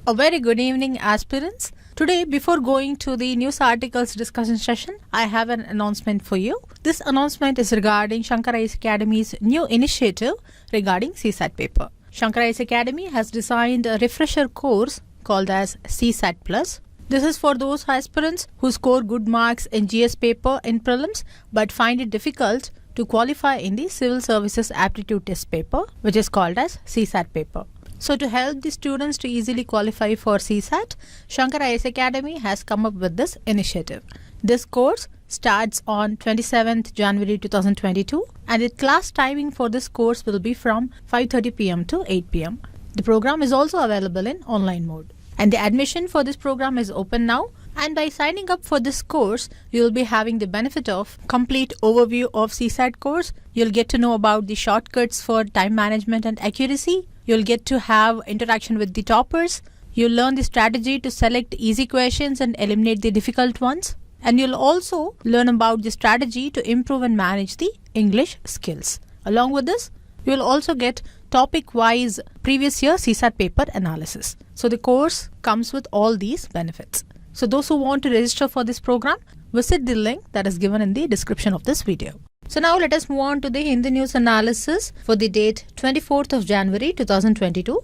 A very good evening, aspirants. Today, before going to the news articles discussion session, I have an announcement for you. This announcement is regarding Shankar IAS Academy's new initiative regarding CSAT paper. Shankar IAS Academy has designed a refresher course called as CSAT Plus. This is for those aspirants who score good marks in GS paper in prelims but find it difficult to qualify in the Civil Services Aptitude Test paper, which is called as CSAT paper. So to help the students to easily qualify for CSAT, Shankar IAS Academy has come up with this initiative. This course starts on 27th January 2022 and the class timing for this course will be from 5:30 p.m. to 8 p.m. The program is also available in online mode. And the admission for this program is open now. And by signing up for this course, you will be having the benefit of complete overview of CSAT course. You'll get to know about the shortcuts for time management and accuracy. You'll get to have interaction with the toppers. You'll learn the strategy to select easy questions and eliminate the difficult ones. And you'll also learn about the strategy to improve and manage the English skills. Along with this, you'll also get topic-wise previous year CSAT paper analysis. So the course comes with all these benefits. So those who want to register for this program, visit the link that is given in the description of this video. So now let us move on to the Hindi news analysis for the date 24th of January 2022.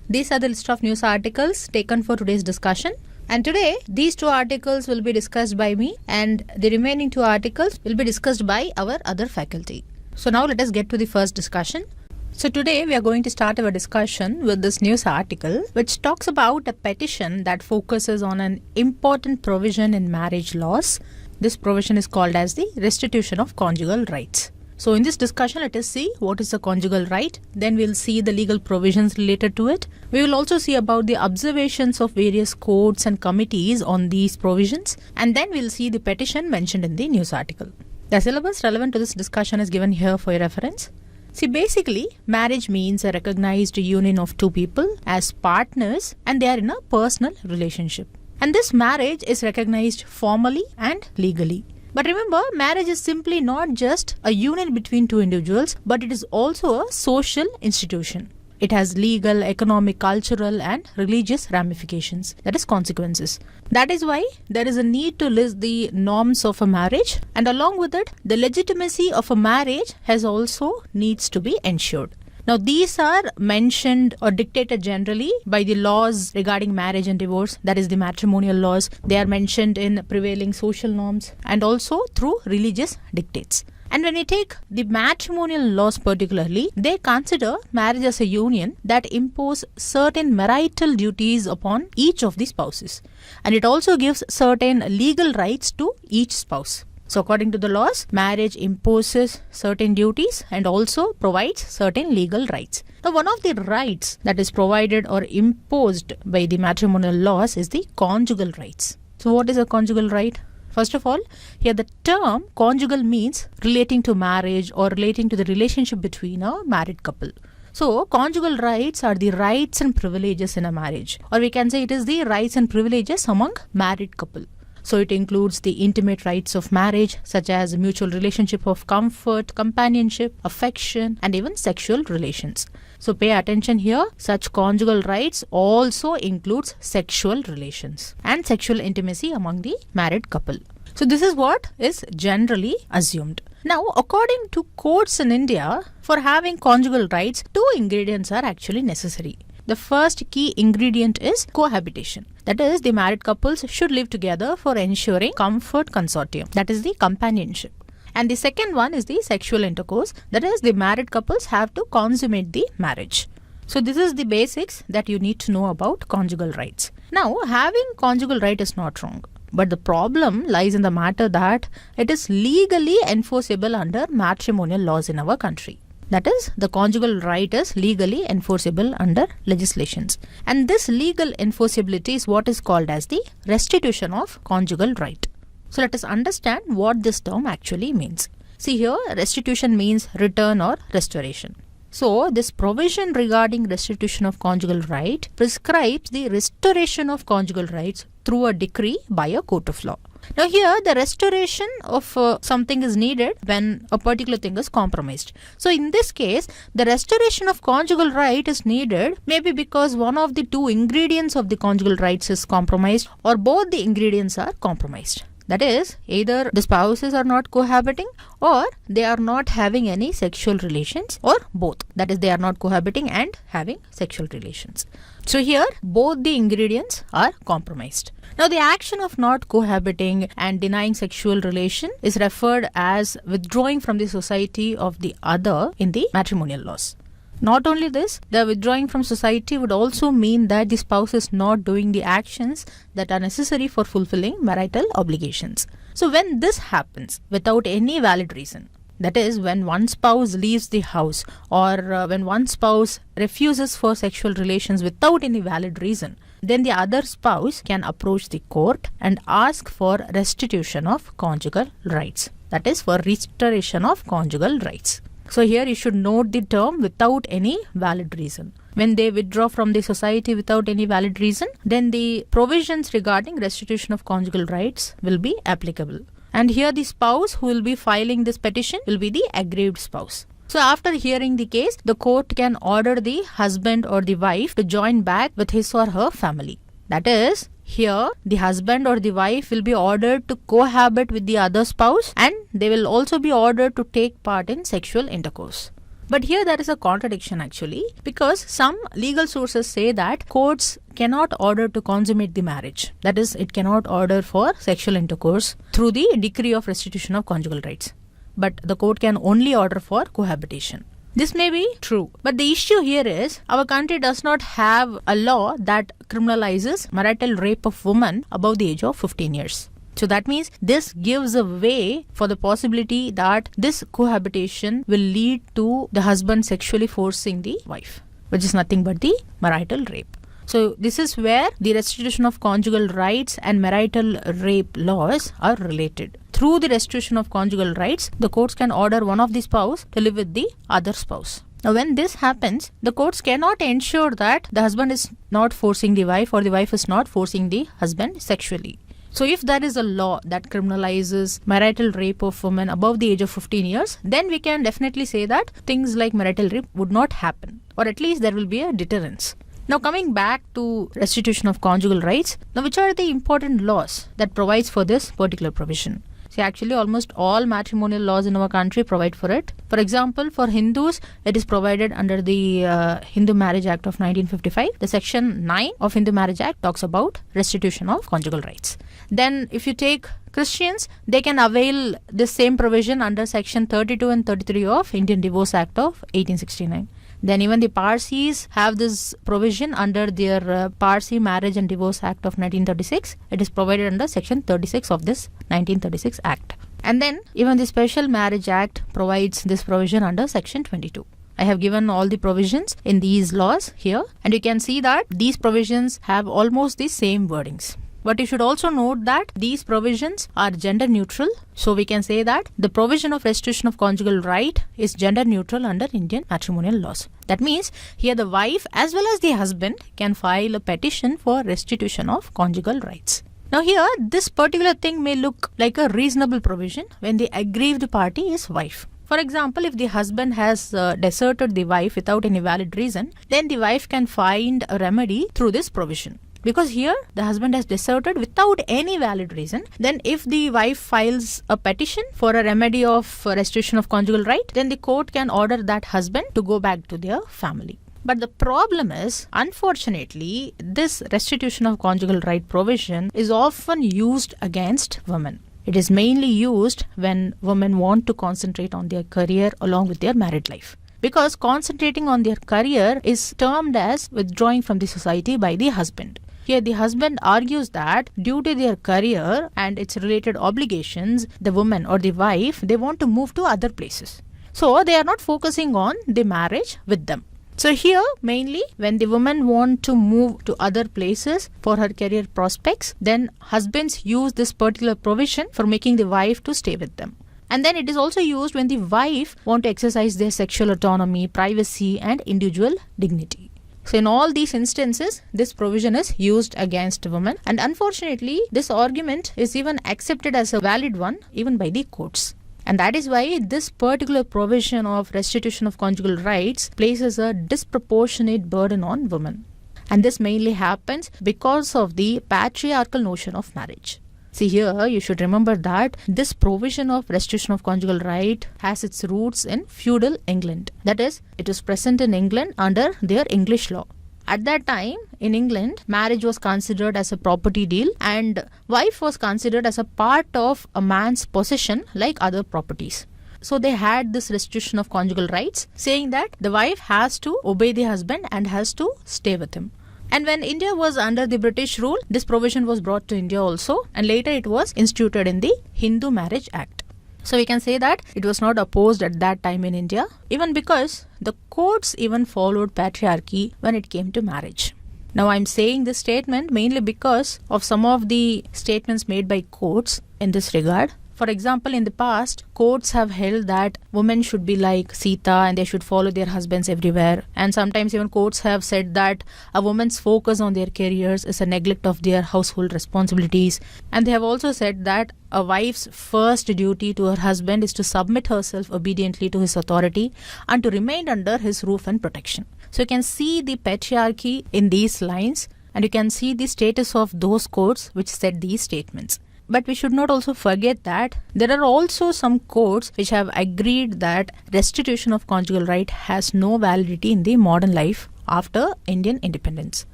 These are the list of news articles taken for today's discussion. And today, these two articles will be discussed by me and the remaining two articles will be discussed by our other faculty. So now let us get to the first discussion. So today we are going to start our discussion with this news article which talks about a petition that focuses on an important provision in marriage laws. This provision is called as the restitution of conjugal rights. So in this discussion, let us see what is the conjugal right. Then we'll see the legal provisions related to it. We will also see about the observations of various courts and committees on these provisions. And then we'll see the petition mentioned in the news article. The syllabus relevant to this discussion is given here for your reference. See, basically, marriage means a recognized union of two people as partners and they are in a personal relationship. And this marriage is recognized formally and legally. But remember, marriage is simply not just a union between two individuals, but it is also a social institution. It has legal, economic, cultural and religious ramifications, that is consequences. That is why there is a need to list the norms of a marriage and along with it, the legitimacy of a marriage has also needs to be ensured. Now these are mentioned or dictated generally by the laws regarding marriage and divorce, that is the matrimonial laws. They are mentioned in prevailing social norms and also through religious dictates. And when we take the matrimonial laws particularly, they consider marriage as a union that impose certain marital duties upon each of the spouses. And it also gives certain legal rights to each spouse. So according to the laws, marriage imposes certain duties and also provides certain legal rights. Now one of the rights that is provided or imposed by the matrimonial laws is the conjugal rights. So what is a conjugal right? First of all, here the term conjugal means relating to marriage or relating to the relationship between a married couple. So conjugal rights are the rights and privileges in a marriage, or we can say it is the rights and privileges among married couple. So it includes the intimate rights of marriage such as mutual relationship of comfort, companionship, affection and even sexual relations. So pay attention here, such conjugal rights also includes sexual relations and sexual intimacy among the married couple. So this is what is generally assumed. Now according to courts in India, for having conjugal rights, two ingredients are actually necessary. The first key ingredient is cohabitation. That is, the married couples should live together for ensuring comfort consortium. That is the companionship. And the second one is the sexual intercourse. That is, the married couples have to consummate the marriage. So this is the basics that you need to know about conjugal rights. Now, having conjugal right is not wrong. But the problem lies in the matter that it is legally enforceable under matrimonial laws in our country. That is, the conjugal right is legally enforceable under legislations. And this legal enforceability is what is called as the restitution of conjugal right. So let us understand what this term actually means. See here, restitution means return or restoration. So this provision regarding restitution of conjugal right prescribes the restoration of conjugal rights through a decree by a court of law. Now here the restoration of something is needed when a particular thing is compromised. So in this case, the restoration of conjugal right is needed maybe because one of the two ingredients of the conjugal rights is compromised or both the ingredients are compromised. That is, either the spouses are not cohabiting or they are not having any sexual relations, or both. That is, they are not cohabiting and having sexual relations. So here both the ingredients are compromised. Now the action of not cohabiting and denying sexual relation is referred as withdrawing from the society of the other in the matrimonial laws. Not only this, the withdrawing from society would also mean that the spouse is not doing the actions that are necessary for fulfilling marital obligations. So when this happens without any valid reason, that is, when one spouse leaves the house or when one spouse refuses for sexual relations without any valid reason, then the other spouse can approach the court and ask for restitution of conjugal rights. That is, for restoration of conjugal rights. So here you should note the term without any valid reason. When they withdraw from the society without any valid reason, then the provisions regarding restitution of conjugal rights will be applicable. And here the spouse who will be filing this petition will be the aggrieved spouse. So after hearing the case, the court can order the husband or the wife to join back with his or her family. That is, here the husband or the wife will be ordered to cohabit with the other spouse and they will also be ordered to take part in sexual intercourse. But here there is a contradiction actually, because some legal sources say that courts cannot order to consummate the marriage. That is, it cannot order for sexual intercourse through the decree of restitution of conjugal rights. But the court can only order for cohabitation. This may be true, but the issue here is our country does not have a law that criminalizes marital rape of women above the age of 15 years. So that means this gives a way for the possibility that this cohabitation will lead to the husband sexually forcing the wife, which is nothing but the marital rape. So this is where the restitution of conjugal rights and marital rape laws are related. Through the restitution of conjugal rights, the courts can order one of the spouse to live with the other spouse. Now when this happens, the courts cannot ensure that the husband is not forcing the wife or the wife is not forcing the husband sexually. So if there is a law that criminalizes marital rape of women above the age of 15 years, then we can definitely say that things like marital rape would not happen, or at least there will be a deterrence. Now coming back to restitution of conjugal rights, now which are the important laws that provides for this particular provision? See, actually almost all matrimonial laws in our country provide for it. For example, for Hindus, it is provided under the Hindu Marriage Act of 1955. The section 9 of Hindu Marriage Act talks about restitution of conjugal rights. Then if you take Christians, they can avail this same provision under section 32 and 33 of Indian Divorce Act of 1869. Then even the Parsis have this provision under their Parsi Marriage and Divorce Act of 1936. It is provided under section 36 of this 1936 Act. And then even the Special Marriage Act provides this provision under section 22. I have given all the provisions in these laws here, and you can see that these provisions have almost the same wordings. But you should also note that these provisions are gender neutral. So we can say that the provision of restitution of conjugal right is gender neutral under Indian matrimonial laws. That means here the wife as well as the husband can file a petition for restitution of conjugal rights. Now here this particular thing may look like a reasonable provision when the aggrieved party is wife. For example, if the husband has deserted the wife without any valid reason, then the wife can find a remedy through this provision. Because here the husband has deserted without any valid reason, then if the wife files a petition for a remedy of restitution of conjugal right, then the court can order that husband to go back to their family. But the problem is, unfortunately, this restitution of conjugal right provision is often used against women. It is mainly used when women want to concentrate on their career along with their married life. Because concentrating on their career is termed as withdrawing from the society by the husband. Here the husband argues that due to their career and its related obligations, the woman or the wife, they want to move to other places. So they are not focusing on the marriage with them. So here mainly when the woman want to move to other places for her career prospects, then husbands use this particular provision for making the wife to stay with them. And then it is also used when the wife want to exercise their sexual autonomy, privacy and individual dignity. So in all these instances, this provision is used against women, and unfortunately, this argument is even accepted as a valid one even by the courts. And that is why this particular provision of restitution of conjugal rights places a disproportionate burden on women. And this mainly happens because of the patriarchal notion of marriage. See, here you should remember that this provision of restitution of conjugal right has its roots in feudal England. That is, it was present in England under their English law. At that time, in England, marriage was considered as a property deal and wife was considered as a part of a man's possession like other properties. So they had this restitution of conjugal rights, saying that the wife has to obey the husband and has to stay with him. And when India was under the British rule, this provision was brought to India also, and later it was instituted in the Hindu Marriage Act. So we can say that it was not opposed at that time in India, even because the courts even followed patriarchy when it came to marriage. Now I'm saying this statement mainly because of some of the statements made by courts in this regard. For example, in the past, courts have held that women should be like Sita and they should follow their husbands everywhere. And sometimes even courts have said that a woman's focus on their careers is a neglect of their household responsibilities. And they have also said that a wife's first duty to her husband is to submit herself obediently to his authority and to remain under his roof and protection. So you can see the patriarchy in these lines, and you can see the status of those courts which said these statements. But we should not also forget that there are also some courts which have agreed that restitution of conjugal right has no validity in the modern life after Indian independence.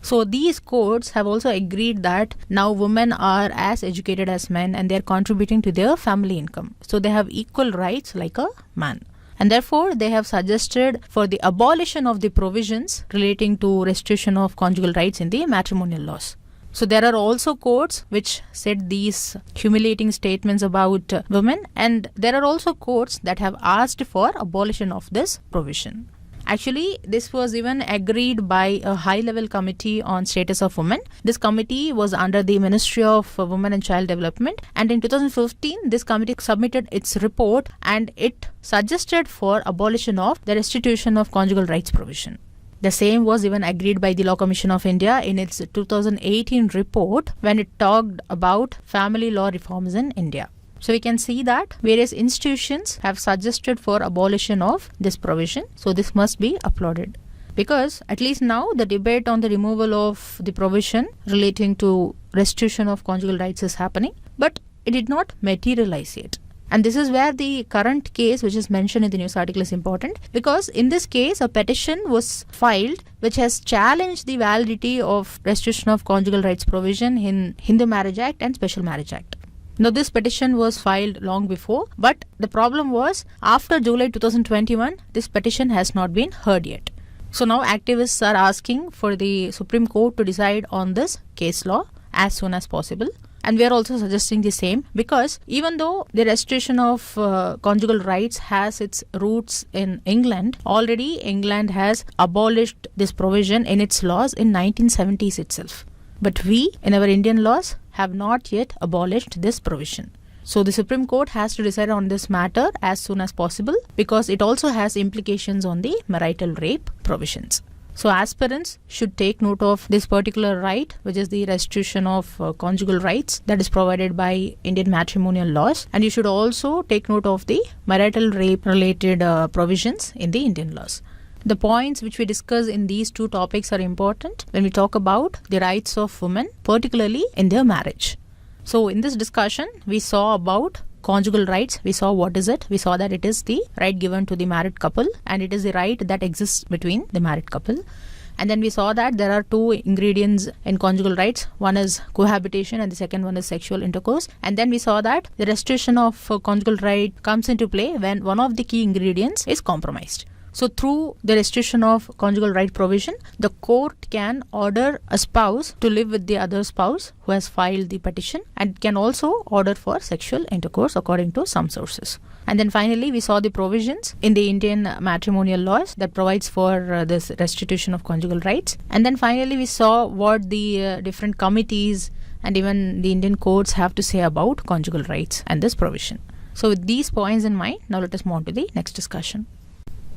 So these courts have also agreed that now women are as educated as men and they are contributing to their family income. So they have equal rights like a man. And therefore, they have suggested for the abolition of the provisions relating to restitution of conjugal rights in the matrimonial laws. So there are also courts which said these humiliating statements about women, and there are also courts that have asked for abolition of this provision. Actually, this was even agreed by a high-level committee on status of women. This committee was under the Ministry of Women and Child Development, and in 2015, this committee submitted its report and it suggested for abolition of the restitution of conjugal rights provision. The same was even agreed by the Law Commission of India in its 2018 report when it talked about family law reforms in India. So we can see that various institutions have suggested for abolition of this provision. So this must be applauded. Because at least now the debate on the removal of the provision relating to restitution of conjugal rights is happening, but it did not materialize yet. And this is where the current case which is mentioned in the news article is important, because in this case a petition was filed which has challenged the validity of restitution of conjugal rights provision in Hindu Marriage Act and Special Marriage Act. Now this petition was filed long before, but the problem was after July 2021 this petition has not been heard yet. So now activists are asking for the Supreme Court to decide on this case law as soon as possible. And we are also suggesting the same, because even though the restitution of conjugal rights has its roots in England, already England has abolished this provision in its laws in 1970s itself. But we, in our Indian laws, have not yet abolished this provision. So the Supreme Court has to decide on this matter as soon as possible, because it also has implications on the marital rape provisions. So aspirants should take note of this particular right, which is the restitution of conjugal rights that is provided by Indian matrimonial laws. And you should also take note of the marital rape related provisions in the Indian laws. The points which we discuss in these two topics are important when we talk about the rights of women, particularly in their marriage. So in this discussion, we saw about conjugal rights. We saw what is it. We saw that it is the right given to the married couple, and it is the right that exists between the married couple. And then we saw that there are two ingredients in conjugal rights. One is cohabitation and the second one is sexual intercourse. And then we saw that the restitution of conjugal right comes into play when one of the key ingredients is compromised. So through the restitution of conjugal right provision, the court can order a spouse to live with the other spouse who has filed the petition, and can also order for sexual intercourse according to some sources. And then finally, we saw the provisions in the Indian matrimonial laws that provides for this restitution of conjugal rights. And then finally, we saw what the different committees and even the Indian courts have to say about conjugal rights and this provision. So with these points in mind, now let us move on to the next discussion.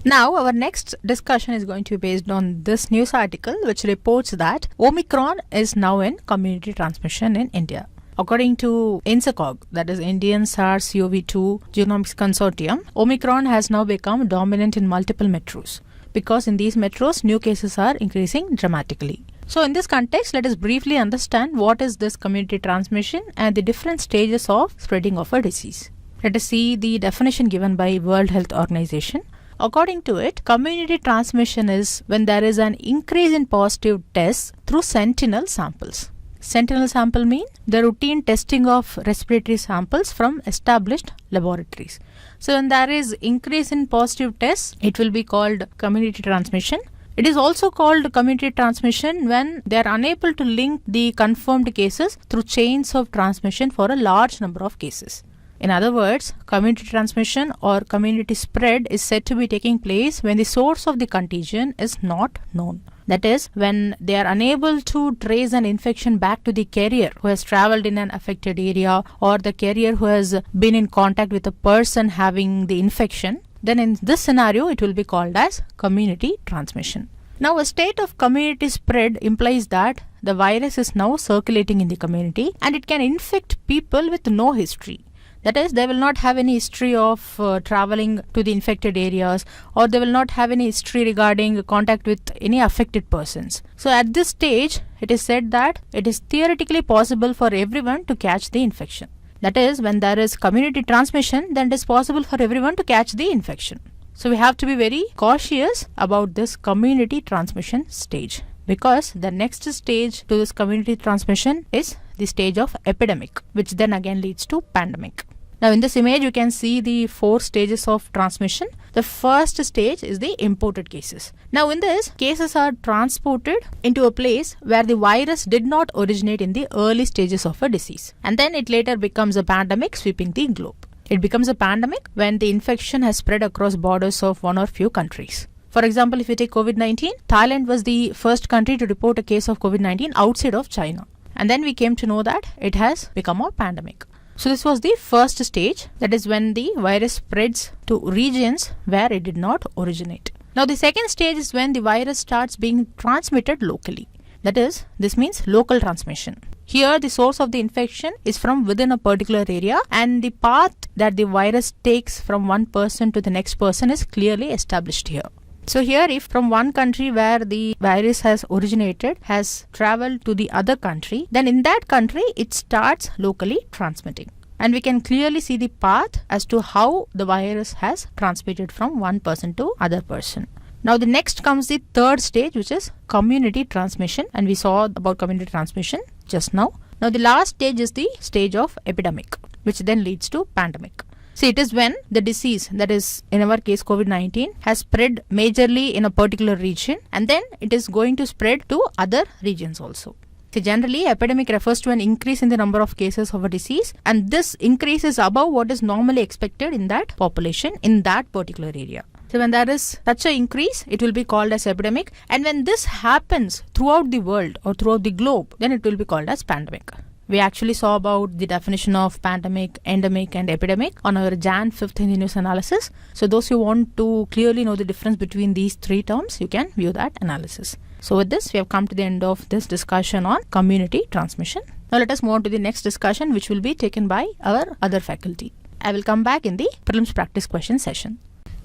Now, our next discussion is going to be based on this news article which reports that Omicron is now in community transmission in India. According to INSACOG, that is Indian SARS-CoV-2 Genomics Consortium, Omicron has now become dominant in multiple metros because in these metros, new cases are increasing dramatically. So in this context, let us briefly understand what is this community transmission and the different stages of spreading of a disease. Let us see the definition given by World Health Organization. According to it, community transmission is when there is an increase in positive tests through sentinel samples. Sentinel sample mean the routine testing of respiratory samples from established laboratories. So when there is increase in positive tests, it will be called community transmission. It is also called community transmission when they are unable to link the confirmed cases through chains of transmission for a large number of cases. In other words, community transmission or community spread is said to be taking place when the source of the contagion is not known. That is, when they are unable to trace an infection back to the carrier who has traveled in an affected area or the carrier who has been in contact with a person having the infection, then in this scenario, it will be called as community transmission. Now, a state of community spread implies that the virus is now circulating in the community and it can infect people with no history. That is, they will not have any history of traveling to the infected areas, or they will not have any history regarding contact with any affected persons. So at this stage, it is said that it is theoretically possible for everyone to catch the infection. That is, when there is community transmission, then it is possible for everyone to catch the infection. So we have to be very cautious about this community transmission stage, because the next stage to this community transmission is the stage of epidemic, which then again leads to pandemic. Now in this image, you can see the 4 stages of transmission. The first stage is the imported cases. Now in this, cases are transported into a place where the virus did not originate in the early stages of a disease. And then it later becomes a pandemic sweeping the globe. It becomes a pandemic when the infection has spread across borders of one or few countries. For example, if you take COVID-19, Thailand was the first country to report a case of COVID-19 outside of China. And then we came to know that it has become a pandemic. So this was the first stage, that is when the virus spreads to regions where it did not originate. Now the second stage is when the virus starts being transmitted locally. That is, this means local transmission. Here the source of the infection is from within a particular area and the path that the virus takes from one person to the next person is clearly established here. So here, if from one country where the virus has originated has traveled to the other country, then in that country it starts locally transmitting. And we can clearly see the path as to how the virus has transmitted from one person to other person. Now the next comes the third stage, which is community transmission, and we saw about community transmission just now. Now the last stage is the stage of epidemic, which then leads to pandemic. See, it is when the disease, that is in our case COVID-19, has spread majorly in a particular region and then it is going to spread to other regions also. See, generally, epidemic refers to an increase in the number of cases of a disease, and this increase is above what is normally expected in that population in that particular area. So when there is such an increase, it will be called as epidemic, and when this happens throughout the world or throughout the globe, then it will be called as pandemic. We actually saw about the definition of pandemic, endemic and epidemic on our Jan 5th Hindi news analysis. So those who want to clearly know the difference between these 3 terms, you can view that analysis. So with this, we have come to the end of this discussion on community transmission. Now let us move on to the next discussion, which will be taken by our other faculty. I will come back in the prelims practice question session.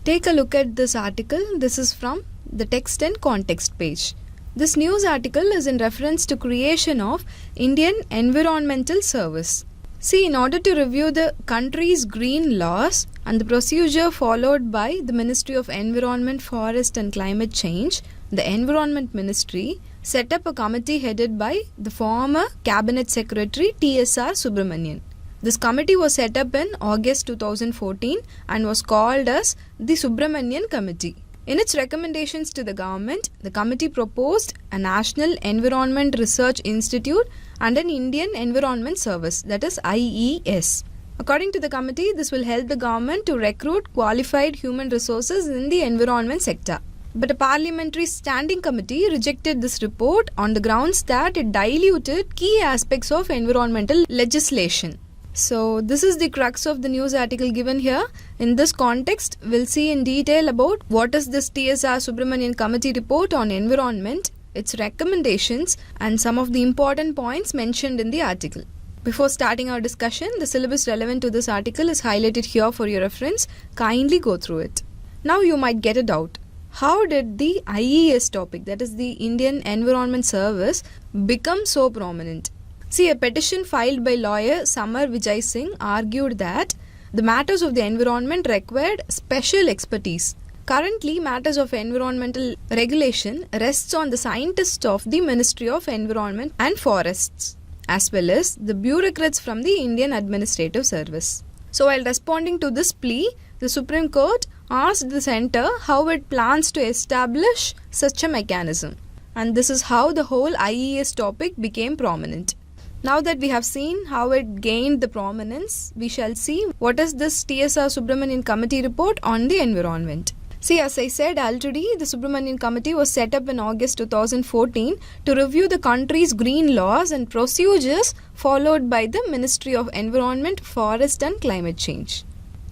Take a look at this article. This is from the text and context page. This news article is in reference to creation of Indian Environmental Service. See, in order to review the country's green laws and the procedure followed by the Ministry of Environment, Forest and Climate Change, the Environment Ministry set up a committee headed by the former Cabinet Secretary TSR Subramanian. This committee was set up in August 2014 and was called as the Subramanian Committee. In its recommendations to the government, the committee proposed a National Environment Research Institute and an Indian Environment Service, that is IES. According to the committee, this will help the government to recruit qualified human resources in the environment sector. But a parliamentary standing committee rejected this report on the grounds that it diluted key aspects of environmental legislation. So this is the crux of the news article given here. In this context, we'll see in detail about what is this TSR Subramanian Committee report on environment, its recommendations, and some of the important points mentioned in the article. Before starting our discussion, the syllabus relevant to this article is highlighted here for your reference. Kindly go through it. Now you might get a doubt. How did the IES topic, that is the Indian Environment Service, become so prominent? See, a petition filed by lawyer Samar Vijay Singh argued that the matters of the environment required special expertise. Currently, matters of environmental regulation rests on the scientists of the Ministry of Environment and Forests, as well as the bureaucrats from the Indian Administrative Service. So, while responding to this plea, the Supreme Court asked the centre how it plans to establish such a mechanism. And this is how the whole IES topic became prominent. Now that we have seen how it gained the prominence, we shall see what is this TSR Subramanian Committee report on the environment. See, as I said already, the Subramanian Committee was set up in August 2014 to review the country's green laws and procedures followed by the Ministry of Environment, Forest and Climate Change.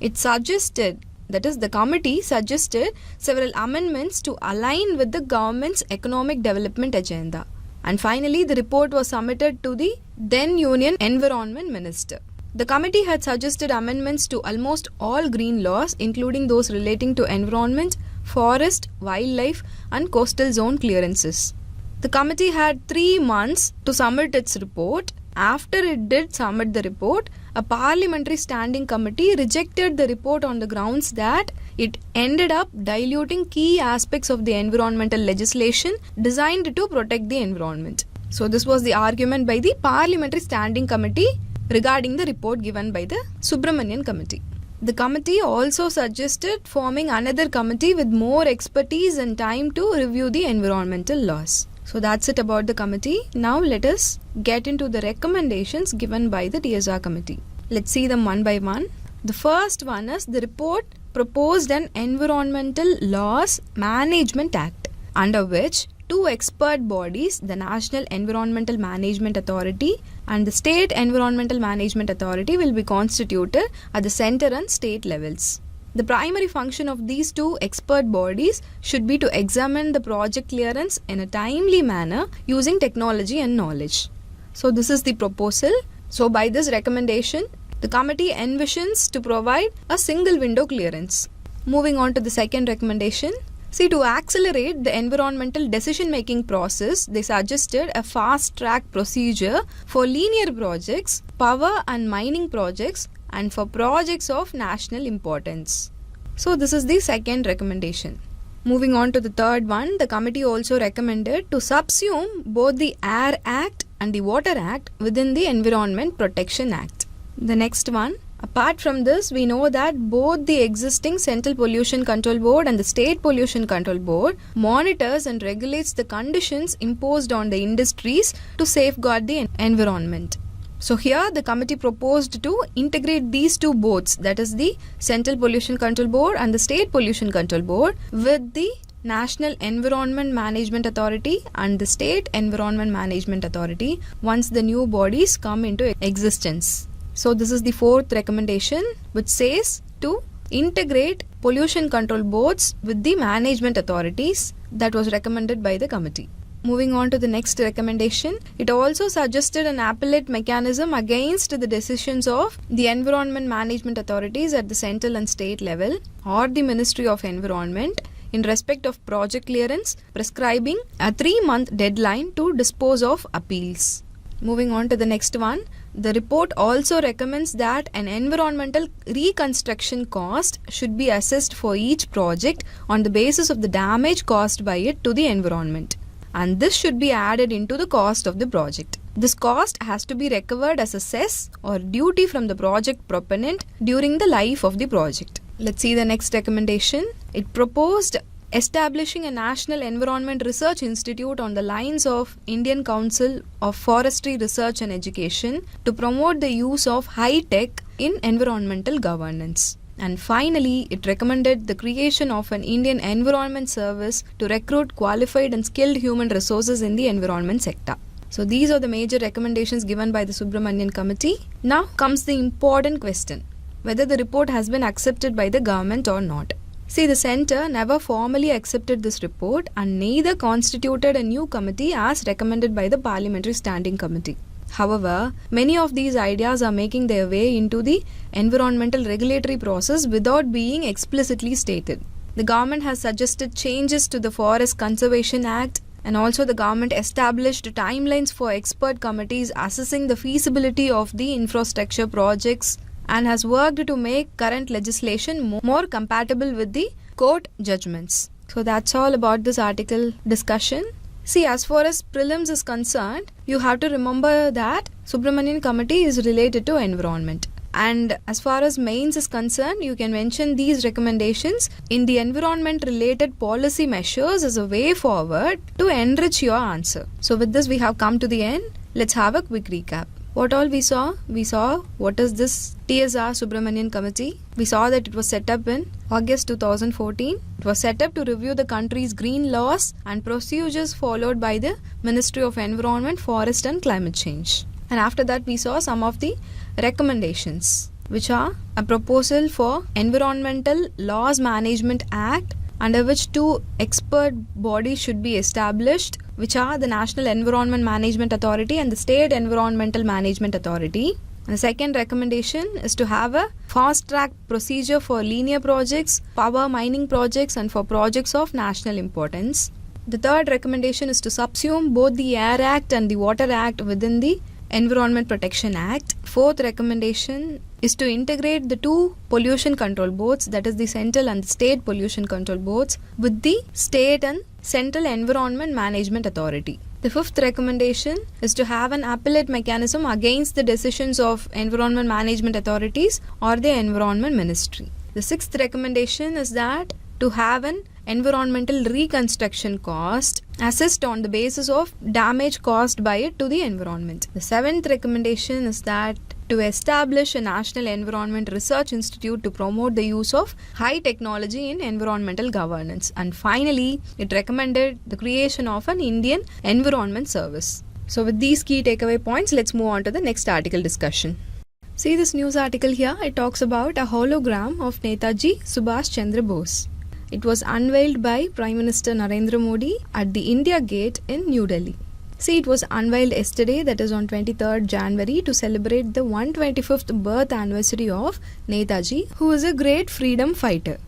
It suggested, that is, the committee suggested several amendments to align with the government's economic development agenda. And finally, the report was submitted to the then Union Environment Minister. The committee had suggested amendments to almost all green laws, including those relating to environment, forest, wildlife, and coastal zone clearances. The committee had 3 months to submit its report. After it did submit the report, a parliamentary standing committee rejected the report on the grounds that it ended up diluting key aspects of the environmental legislation designed to protect the environment. So this was the argument by the Parliamentary Standing Committee regarding the report given by the Subramanian Committee. The committee also suggested forming another committee with more expertise and time to review the environmental laws. So that's it about the committee. Now let us get into the recommendations given by the TSR committee. Let's see them one by one. The first one is the report proposed an Environmental Laws Management Act, under which 2 expert bodies, the National Environmental Management Authority and the State Environmental Management Authority, will be constituted at the centre and state levels. The primary function of these 2 expert bodies should be to examine the project clearance in a timely manner using technology and knowledge. So this is the proposal. So by this recommendation, the committee envisions to provide a single window clearance. Moving on to the second recommendation. See, to accelerate the environmental decision-making process, they suggested a fast-track procedure for linear projects, power and mining projects, and for projects of national importance. So this is the second recommendation. Moving on to the third one, the committee also recommended to subsume both the Air Act and the Water Act within the Environment Protection Act. The next one, apart from this, we know that both the existing Central Pollution Control Board and the State Pollution Control Board monitors and regulates the conditions imposed on the industries to safeguard the environment. So here the committee proposed to integrate these 2 boards, that is the Central Pollution Control Board and the State Pollution Control Board, with the National Environment Management Authority and the State Environment Management Authority once the new bodies come into existence. So this is the fourth recommendation, which says to integrate pollution control boards with the management authorities. That was recommended by the committee. Moving on to the next recommendation, it also suggested an appellate mechanism against the decisions of the environment management authorities at the central and state level or the Ministry of Environment in respect of project clearance, prescribing a 3-month deadline to dispose of appeals. Moving on to the next one, the report also recommends that an environmental reconstruction cost should be assessed for each project on the basis of the damage caused by it to the environment, and this should be added into the cost of the project. This cost has to be recovered as a cess or duty from the project proponent during the life of the project. Let's see the next recommendation. It proposed establishing a National Environment Research Institute on the lines of Indian Council of Forestry Research and Education to promote the use of high tech in environmental governance. And finally, it recommended the creation of an Indian Environment Service to recruit qualified and skilled human resources in the environment sector. So these are the major recommendations given by the Subramanian Committee. Now comes the important question, whether the report has been accepted by the government or not. See, the centre never formally accepted this report and neither constituted a new committee as recommended by the Parliamentary Standing Committee. However, many of these ideas are making their way into the environmental regulatory process without being explicitly stated. The government has suggested changes to the Forest Conservation Act, and also the government established timelines for expert committees assessing the feasibility of the infrastructure projects and has worked to make current legislation more compatible with the court judgments. So that's all about this article discussion. See, as far as prelims is concerned, you have to remember that Subramanian Committee is related to environment. And as far as mains is concerned, you can mention these recommendations in the environment related policy measures as a way forward to enrich your answer. So with this we have come to the end. Let's have a quick recap. What all we saw? We saw what is this TSR Subramanian Committee. We saw that it was set up in August 2014. It was set up to review the country's green laws and procedures followed by the Ministry of Environment, Forest and Climate Change. And after that we saw some of the recommendations, which are a proposal for Environmental Laws Management Act, under which two expert bodies should be established, which are the National Environment Management Authority and the State Environmental Management Authority. And the second recommendation is to have a fast-track procedure for linear projects, power mining projects and for projects of national importance. The third recommendation is to subsume both the Air Act and the Water Act within the Environment Protection Act. Fourth recommendation is to integrate the two pollution control boards, that is the central and the state pollution control boards, with the state and central environment management authority. The fifth recommendation is to have an appellate mechanism against the decisions of environment management authorities or the environment ministry. The sixth recommendation is that to have an environmental reconstruction cost assessed on the basis of damage caused by it to the environment. The seventh recommendation is that to establish a National Environment Research Institute to promote the use of high technology in environmental governance. And finally, it recommended the creation of an Indian Environment Service. So with these key takeaway points, let's move on to the next article discussion. See this news article here, it talks about a hologram of Netaji Subhash Chandra Bose. It was unveiled by Prime Minister Narendra Modi at the India Gate in New Delhi. See, it was unveiled yesterday, that is on 23rd January, to celebrate the 125th birth anniversary of Netaji, who is a great freedom fighter.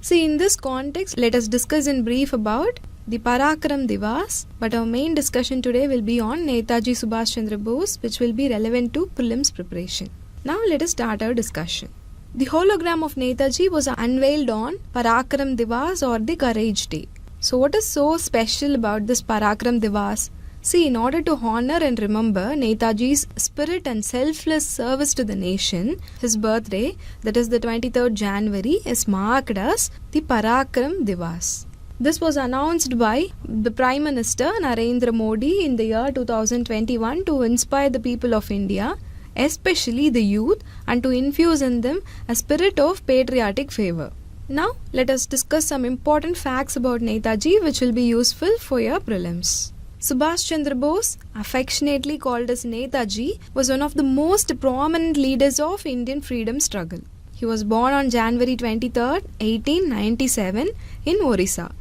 See, in this context, let us discuss in brief about the Parakram Divas, but our main discussion today will be on Netaji Subhash Chandra Bose, which will be relevant to prelims preparation. Now let us start our discussion. The hologram of Netaji was unveiled on Parakram Divas or the Courage Day. So what is so special about this Parakram Divas? See, in order to honor and remember Netaji's spirit and selfless service to the nation, his birthday, that is the 23rd January, is marked as the Parakram Divas. This was announced by the Prime Minister Narendra Modi in the year 2021 to inspire the people of India, especially the youth, and to infuse in them a spirit of patriotic fervor. Now, let us discuss some important facts about Netaji which will be useful for your prelims. Subhash Chandra Bose, affectionately called as Netaji, was one of the most prominent leaders of Indian freedom struggle. He was born on January 23, 1897 in Orissa.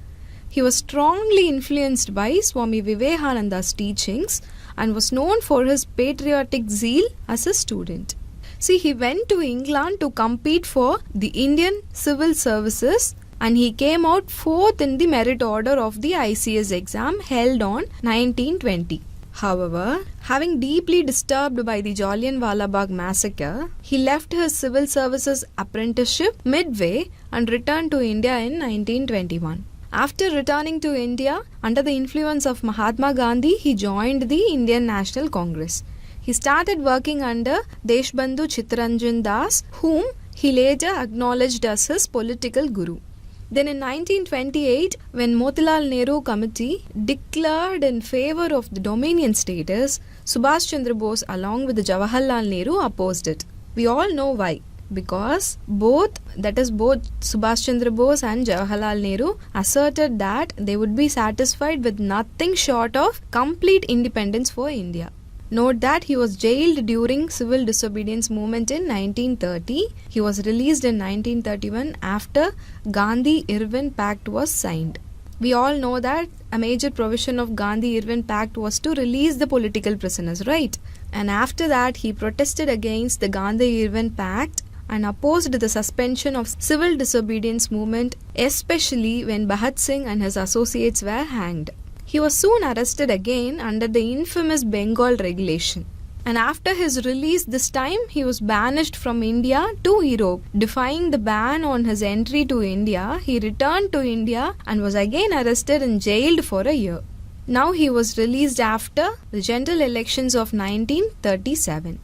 He was strongly influenced by Swami Vivekananda's teachings and was known for his patriotic zeal as a student. See, he went to England to compete for the Indian Civil Services and he came out 4th in the merit order of the ICS exam held on 1920. However, having deeply disturbed by the Jallianwala Bagh massacre, he left his civil services apprenticeship midway and returned to India in 1921. After returning to India, under the influence of Mahatma Gandhi, he joined the Indian National Congress. He started working under Deshbandhu Chittaranjan Das, whom he later acknowledged as his political guru. Then in 1928, when Motilal Nehru Committee declared in favor of the Dominion status, Subhash Chandra Bose along with Jawaharlal Nehru opposed it. We all know why. because both Subhash Chandra Bose and Jawaharlal Nehru asserted that they would be satisfied with nothing short of complete independence for India. Note that he was jailed during civil disobedience movement in 1930. He was released in 1931 after Gandhi-Irwin Pact was signed. We all know that a major provision of Gandhi-Irwin Pact was to release the political prisoners, right? And after that, he protested against the Gandhi-Irwin Pact and opposed the suspension of civil disobedience movement, especially when Bhagat Singh and his associates were hanged. He was soon arrested again under the infamous Bengal regulation. And after his release this time, he was banished from India to Europe. Defying the ban on his entry to India, he returned to India and was again arrested and jailed for a year. Now he was released after the general elections of 1937.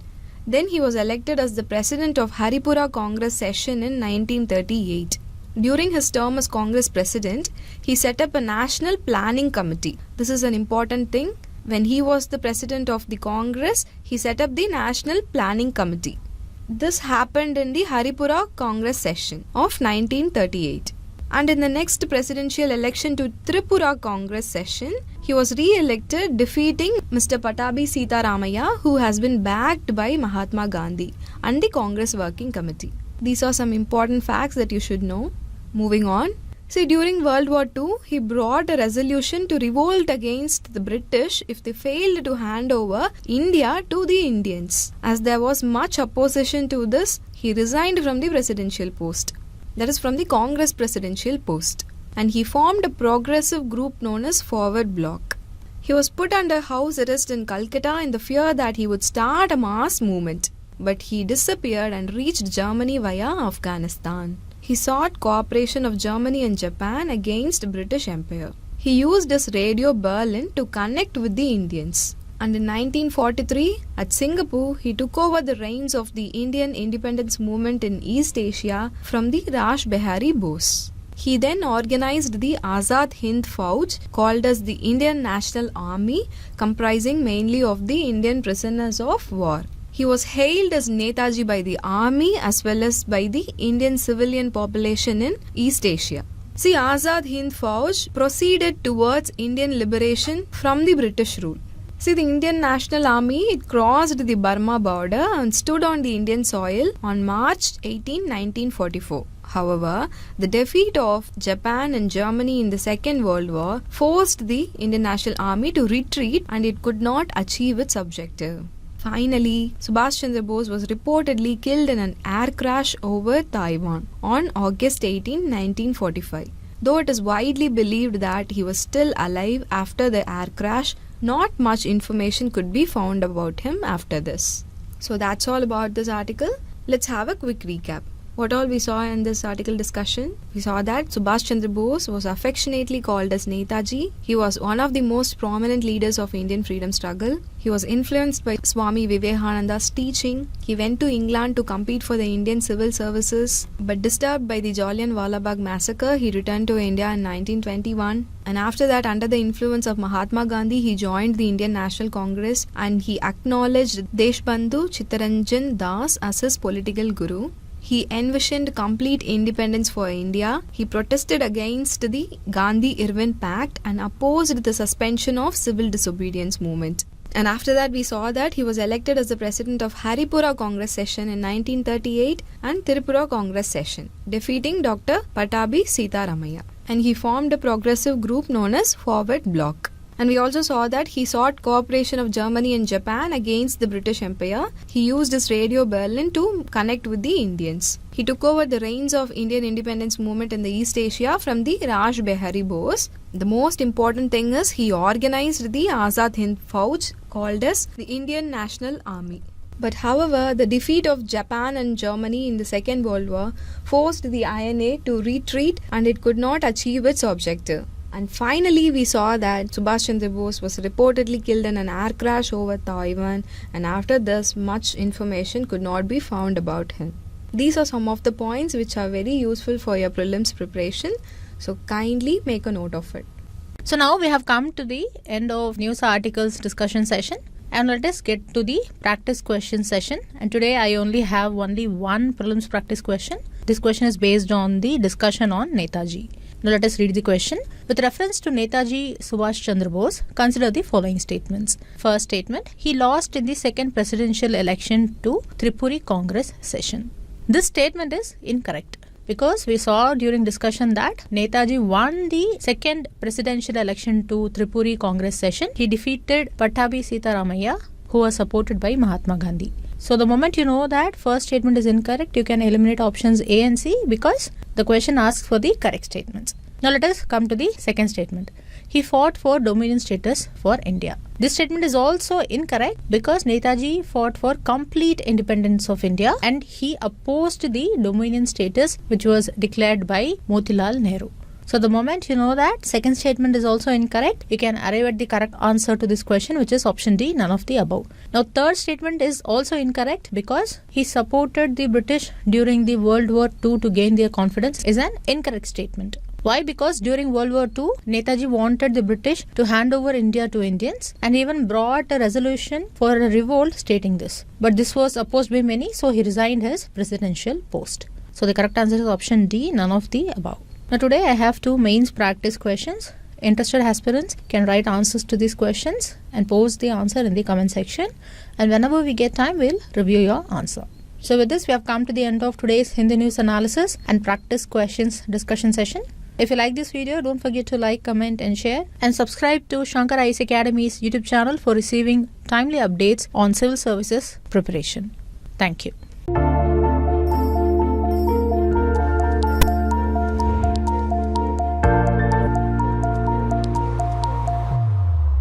Then he was elected as the president of Haripura Congress session in 1938. During his term as Congress president, he set up a national planning committee. This is an important thing. When he was the president of the Congress, he set up the National Planning Committee. This happened in the Haripura Congress session of 1938. And in the next presidential election to Tripura Congress session, he was re-elected, defeating Mr. Pattabi Sitaramaiah, who has been backed by Mahatma Gandhi and the Congress Working Committee. These are some important facts that you should know. Moving on. See, during World War II, he brought a resolution to revolt against the British if they failed to hand over India to the Indians. As there was much opposition to this, he resigned from the presidential post. That is, from the Congress presidential post. And he formed a progressive group known as Forward Bloc. He was put under house arrest in Calcutta in the fear that he would start a mass movement. But he disappeared and reached Germany via Afghanistan. He sought cooperation of Germany and Japan against British Empire. He used his Radio Berlin to connect with the Indians. And in 1943, at Singapore, he took over the reins of the Indian independence movement in East Asia from the Rash Behari Bose. He then organized the Azad Hind Fauj, called as the Indian National Army, comprising mainly of the Indian prisoners of war. He was hailed as Netaji by the army as well as by the Indian civilian population in East Asia. See, Azad Hind Fauj proceeded towards Indian liberation from the British rule. See, the Indian National Army, it crossed the Burma border and stood on the Indian soil on March 18, 1944. However, the defeat of Japan and Germany in the Second World War forced the Indian National Army to retreat and it could not achieve its objective. Finally, Subhash Chandra Bose was reportedly killed in an air crash over Taiwan on August 18, 1945. Though it is widely believed that he was still alive after the air crash, not much information could be found about him after this. So that's all about this article. Let's have a quick recap. What all we saw in this article discussion? We saw that Subhash Chandra Bose was affectionately called as Netaji. He was one of the most prominent leaders of Indian freedom struggle. He was influenced by Swami Vivekananda's teaching. He went to England to compete for the Indian civil services. But disturbed by the Jallianwala Bagh massacre, he returned to India in 1921. And after that, under the influence of Mahatma Gandhi, he joined the Indian National Congress and he acknowledged Deshbandhu Chittaranjan Das as his political guru. He envisioned complete independence for India. He protested against the Gandhi-Irwin Pact and opposed the suspension of civil disobedience movement. And after that, we saw that he was elected as the president of Haripura Congress session in 1938 and Tripura Congress session, defeating Dr. Pattabi Sitaramaiah. And he formed a progressive group known as Forward Bloc. And we also saw that he sought cooperation of Germany and Japan against the British Empire. He used his Radio Berlin to connect with the Indians. He took over the reins of Indian independence movement in the East Asia from the Rash Behari Bose. The most important thing is he organized the Azad Hind Fauj, called as the Indian National Army. But however, the defeat of Japan and Germany in the Second World War forced the INA to retreat and it could not achieve its objective. And finally, we saw that Subhash Chandra Bose was reportedly killed in an air crash over Taiwan, and after this, much information could not be found about him. These are some of the points which are very useful for your prelims preparation, so kindly make a note of it. So now we have come to the end of news articles discussion session. And let us get to the practice question session. And today I only have only one prelims practice question. This question is based on the discussion on Netaji. Now let us read the question. With reference to Netaji Subhash Chandra Bose, consider the following statements. First statement, he lost in the second presidential election to Tripuri Congress session. This statement is incorrect because we saw during discussion that Netaji won the second presidential election to Tripuri Congress session. He defeated Pattabhi Sitaramayya, who was supported by Mahatma Gandhi. So the moment you know that first statement is incorrect, you can eliminate options A and C because the question asks for the correct statements. Now let us come to the second statement. He fought for dominion status for India. This statement is also incorrect because Netaji fought for complete independence of India and he opposed the dominion status which was declared by Motilal Nehru. So the moment you know that second statement is also incorrect, you can arrive at the correct answer to this question, which is option D, none of the above. Now third statement is also incorrect because he supported the British during the World War II to gain their confidence is an incorrect statement. Why? Because during World War II, Netaji wanted the British to hand over India to Indians and even brought a resolution for a revolt stating this. But this was opposed by many, so he resigned his presidential post. So the correct answer is option D, none of the above. Now today I have two mains practice questions. Interested aspirants can write answers to these questions and post the answer in the comment section. And whenever we get time, we'll review your answer. So with this, we have come to the end of today's Hindi news analysis and practice questions discussion session. If you like this video, don't forget to like, comment and share. And subscribe to Shankar IAS Academy's YouTube channel for receiving timely updates on civil services preparation. Thank you.